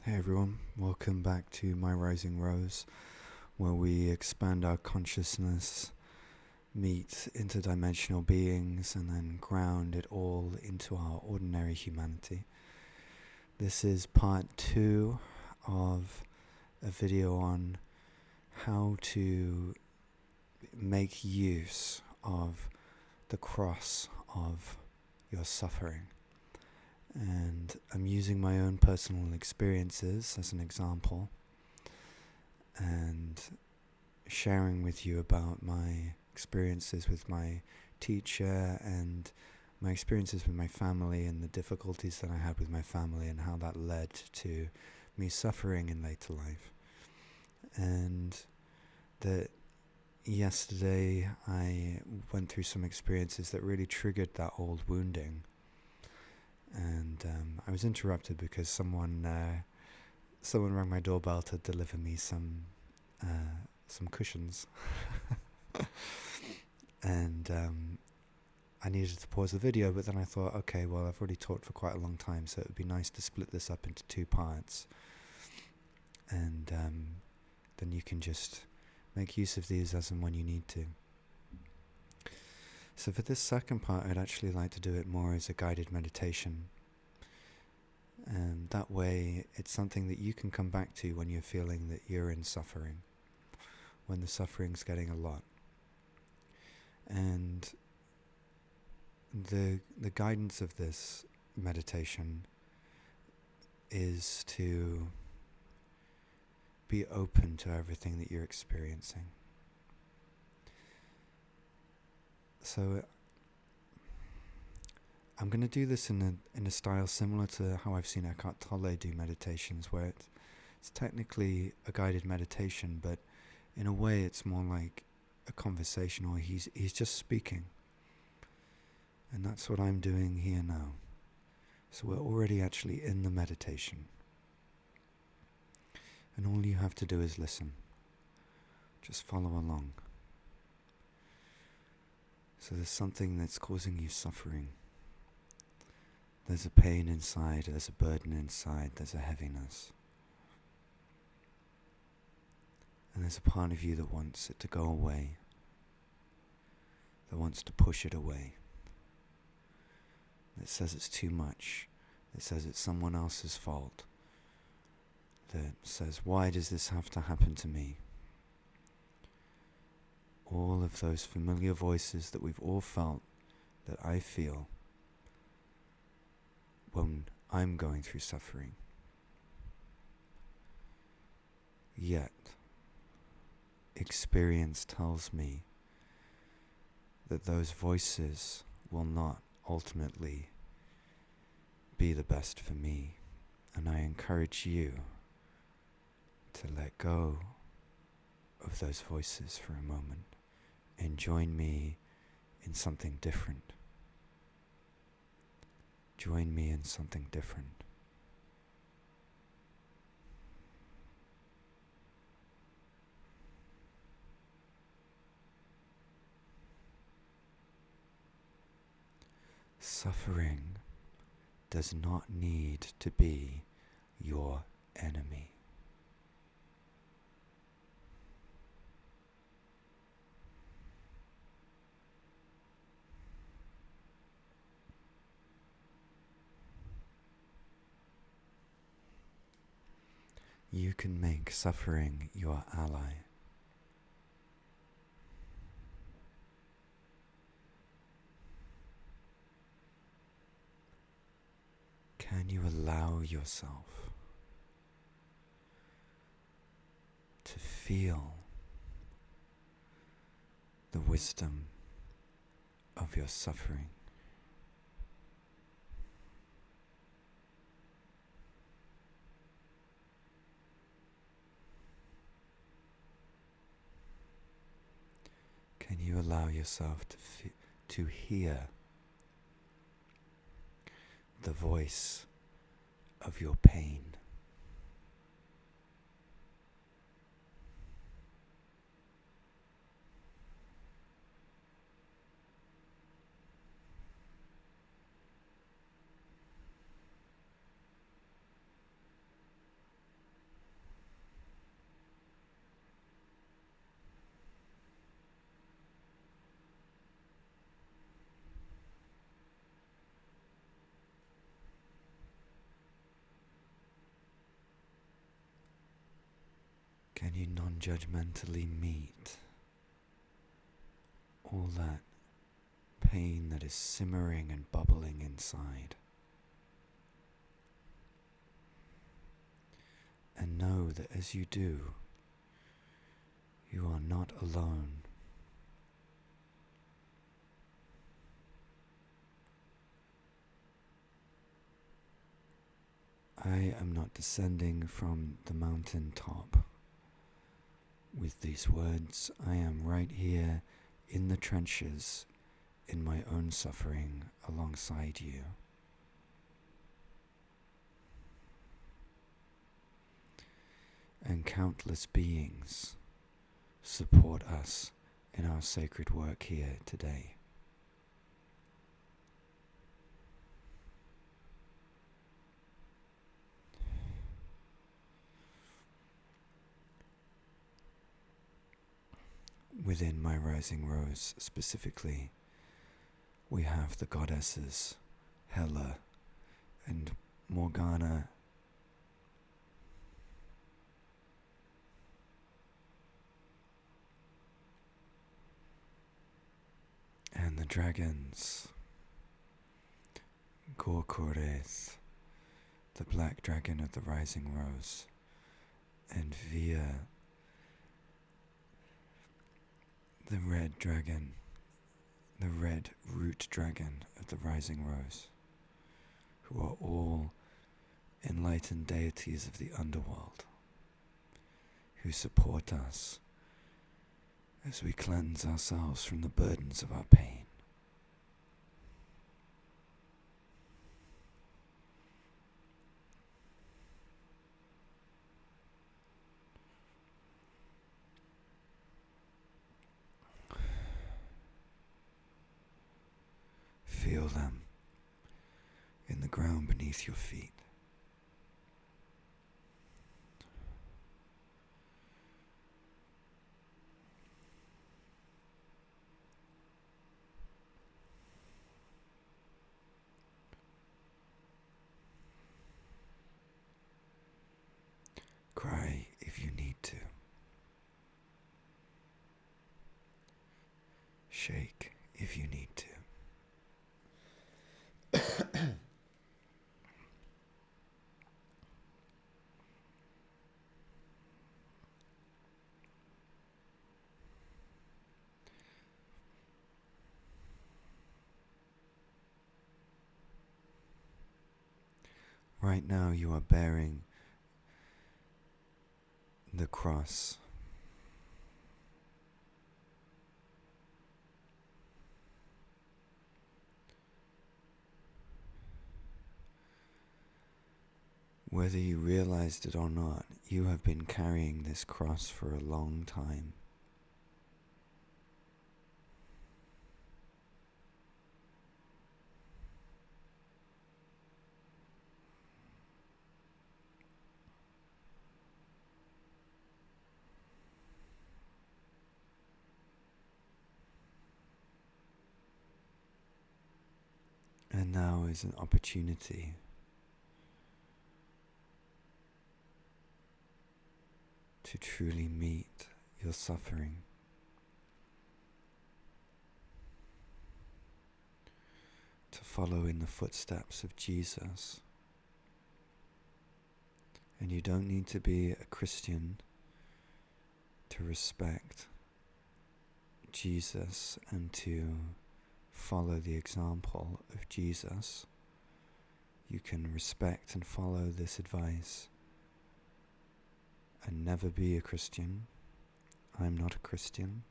Hey everyone, welcome back to My Rising Rose, where we expand our consciousness, meet interdimensional beings, and then ground it all into our ordinary humanity. This is part 2 of a video on how to make use of the cross of your suffering. And I'm using my own personal experiences as an example and sharing with you about my experiences with my teacher and my experiences with my family and the difficulties that I had with my family and how that led to me suffering in later life. And that yesterday I went through some experiences that really triggered that old wounding. And I was interrupted because someone rang my doorbell to deliver me some cushions, and I needed to pause the video. But then I thought, okay, well, I've already talked for quite a long time, so it would be nice to split this up into 2 parts, and then you can just make use of these as and when you need to. So for this second part, I'd actually like to do it more as a guided meditation. And that way, it's something that you can come back to when you're feeling that you're in suffering, when the suffering's getting a lot. And the guidance of this meditation is to be open to everything that you're experiencing. So I'm going to do this in a style similar to how I've seen Eckhart Tolle do meditations, where it's technically a guided meditation, but in a way it's more like a conversation, or he's just speaking. And that's what I'm doing here now. So we're already actually in the meditation. And all you have to do is listen. Just follow along. So there's something that's causing you suffering. There's a pain inside, there's a burden inside, there's a heaviness. And there's a part of you that wants it to go away, that wants to push it away, that says it's too much, that says it's someone else's fault, that says, why does this have to happen to me? All of those familiar voices that we've all felt, that I feel when I'm going through suffering. Yet, experience tells me that those voices will not ultimately be the best for me. And I encourage you to let go of those voices for a moment and join me in something different. Join me in something different. Suffering does not need to be your enemy. You can make suffering your ally. Can you allow yourself to feel the wisdom of your suffering? Can you allow yourself to hear the voice of your pain? and you non-judgmentally meet all that pain that is simmering and bubbling inside. And know that as you do, you are not alone. I am not descending from the mountain top with these words. I am right here in the trenches, in my own suffering alongside you. And countless beings support us in our sacred work here today. Within my rising rose specifically, we have the goddesses Hela and Morgana, and the dragons Gorkores, the black dragon of the rising rose, and Via, the red dragon, the red root dragon of the rising rose, who are all enlightened deities of the underworld, who support us as we cleanse ourselves from the burdens of our pain. Feel them in the ground beneath your feet. Cry if you need to. Shake if you need to. Right now you are bearing the cross. Whether you realized it or not, you have been carrying this cross for a long time. And now is an opportunity to truly meet your suffering, to follow in the footsteps of Jesus. And you don't need to be a Christian to respect Jesus and to follow the example of Jesus. You can respect and follow this advice and never be a Christian. I'm not a Christian.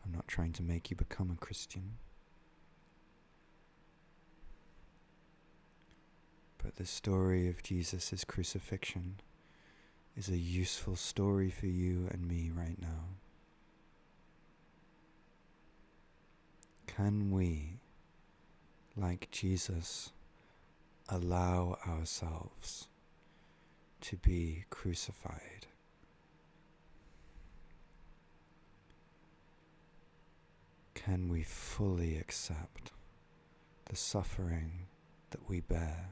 I'm not trying to make you become a Christian. But the story of Jesus' crucifixion is a useful story for you and me right now. Can we, like Jesus, allow ourselves to be crucified? Can we fully accept the suffering that we bear?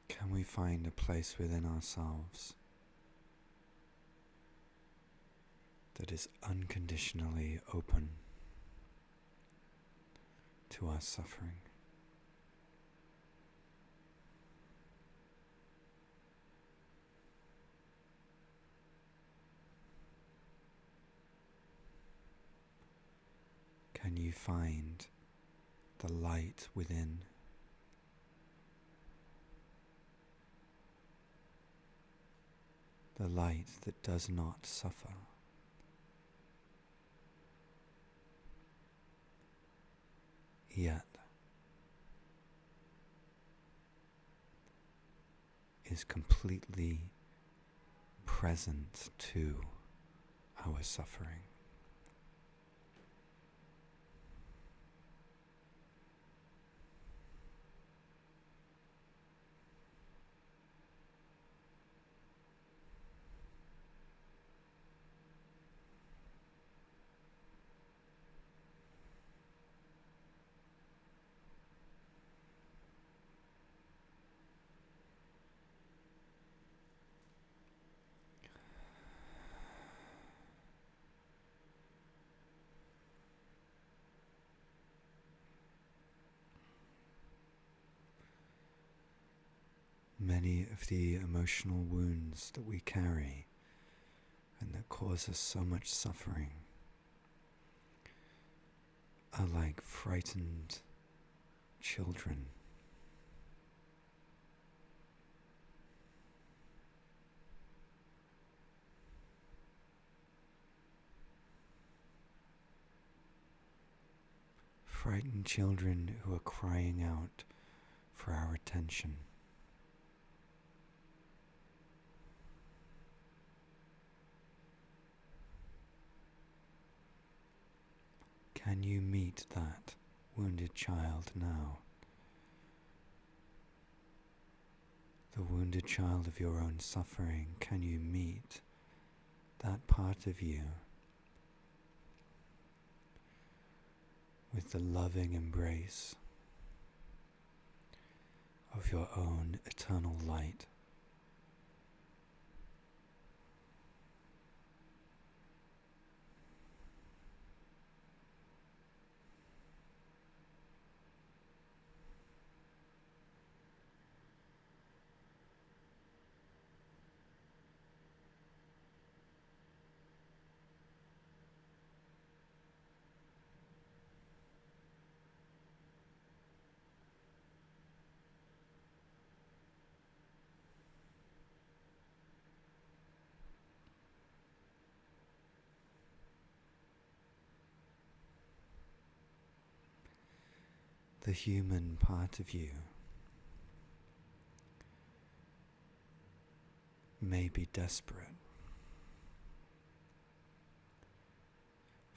Can we find a place within ourselves that is unconditionally open to our suffering? Can you find the light within? The light that does not suffer. Yet is completely present to our suffering. Many of the emotional wounds that we carry and that cause us so much suffering are like frightened children. Frightened children who are crying out for our attention. Can you meet that wounded child now? The wounded child of your own suffering, can you meet that part of you with the loving embrace of your own eternal light? The human part of you may be desperate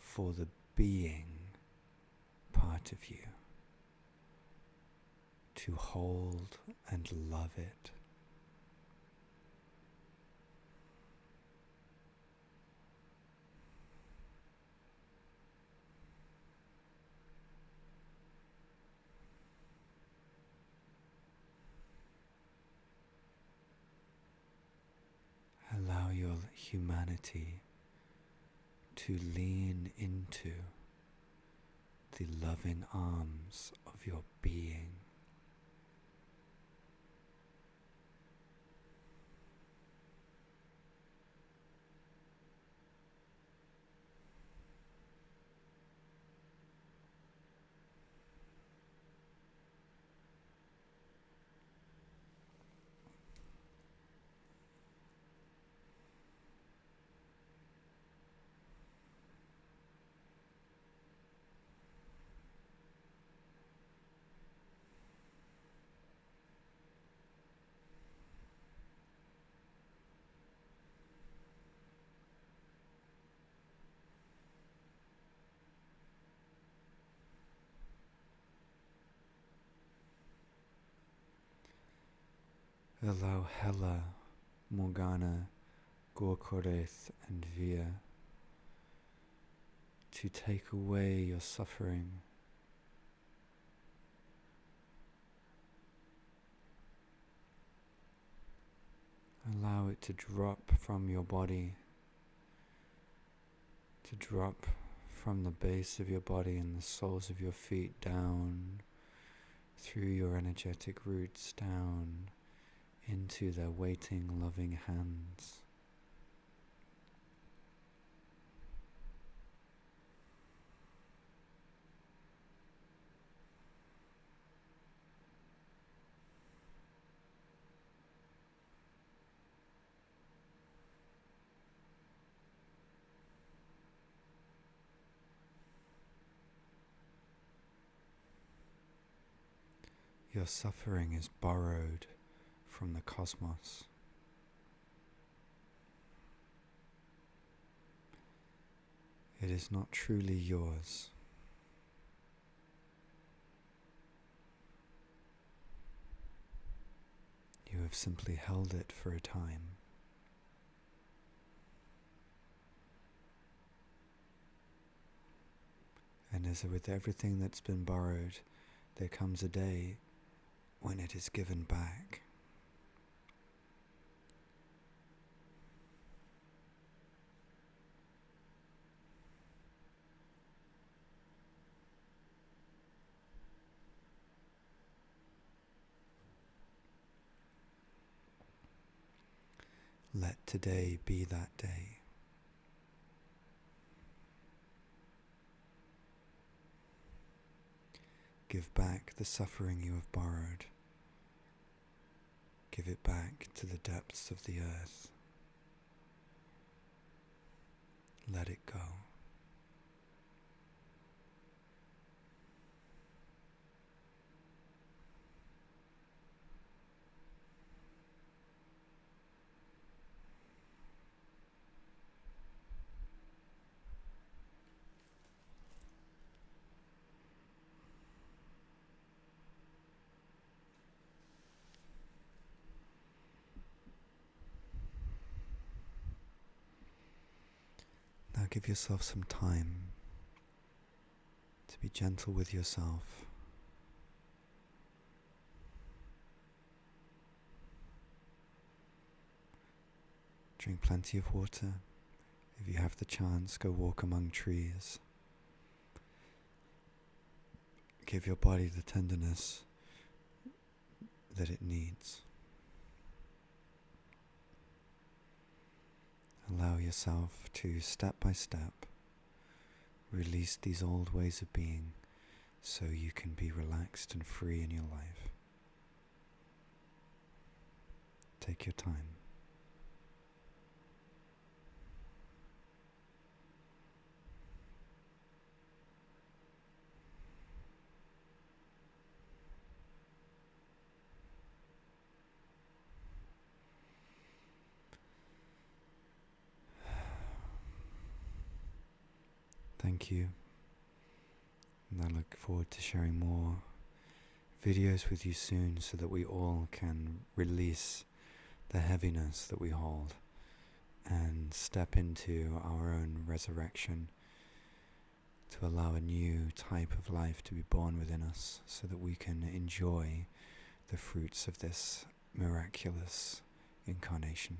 for the being part of you to hold and love it. Allow your humanity to lean into the loving arms of your being. Allow Hela, Morgana, Gorkoreth and Via to take away your suffering. allow it to drop from your body, to drop from the base of your body and the soles of your feet down through your energetic roots down into their waiting, loving hands. Your suffering is borrowed from the cosmos. It is not truly yours. You have simply held it for a time. And as with everything that's been borrowed, there comes a day when it is given back. Let today be that day. Give back the suffering you have borrowed. Give it back to the depths of the earth. Let it go. Now give yourself some time to be gentle with yourself. Drink plenty of water. If you have the chance, go walk among trees. Give your body the tenderness that it needs. Allow yourself to, step by step, release these old ways of being so you can be relaxed and free in your life. Take your time. Thank you, and I look forward to sharing more videos with you soon so that we all can release the heaviness that we hold and step into our own resurrection to allow a new type of life to be born within us so that we can enjoy the fruits of this miraculous incarnation.